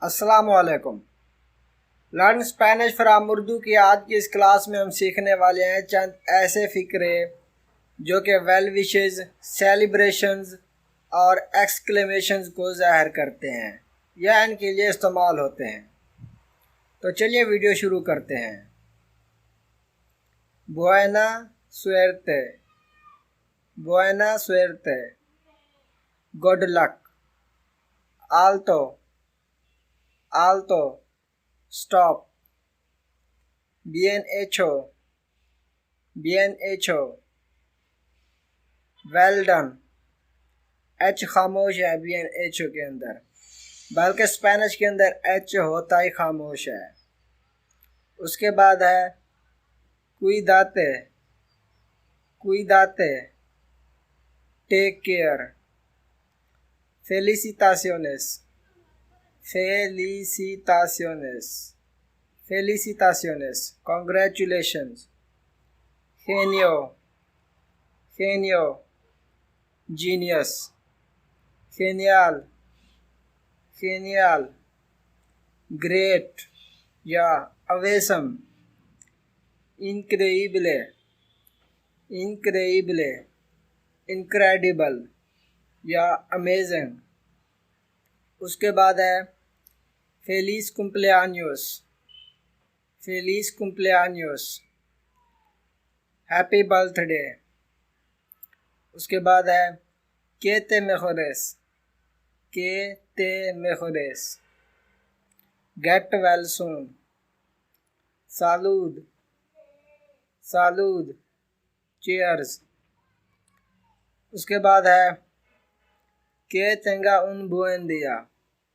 अस्सलामुअलैकुम। Learn Spanish from Urdu की आज की इस क्लास में हम सीखने वाले हैं चंद ऐसे फ़िक्रे जो कि वेल विशेस, सेलिब्रेशंस और एक्सक्लेमेशंस को ज़ाहिर करते हैं या इनके लिए इस्तेमाल होते हैं। तो चलिए वीडियो शुरू करते हैं। बुएना सुएर्ते, बुएना सुएर्ते, गुड लक। आल्तो, alto, stop. Bien hecho, bien hecho. Well done. एच खामोश है bien hecho के अंदर, बल्कि स्पेनिश के अंदर एच होता ही खामोश है। उसके बाद है cuídate, cuídate, take care. felicitaciones, felicitaciones, felicitaciones, congratulations। genio, genio, genius, genial, genial, great या awesome, increíble, increíble, incredible या amazing। उसके बाद है फेलिस कुम्प्लेआños, फेलिस कुम्प्लेआños, हैप्पी बर्थडे। उसके बाद है que te mejores, que te mejores, get well soon, salud, salud, cheers। उसके बाद है que tenga un buen día,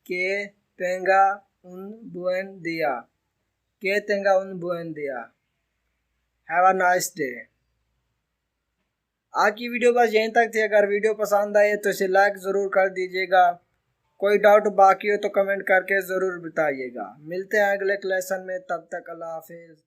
que tenga un buen día, que tenga un buen día, have a nice day। आज की video बस यहीं तक थी। अगर वीडियो पसंद आए तो इसे लाइक ज़रूर कर दीजिएगा। कोई डाउट बाकी हो तो कमेंट करके ज़रूर बताइएगा। मिलते हैं अगले लेसन में, तब तक अल्लाह हाफिज़।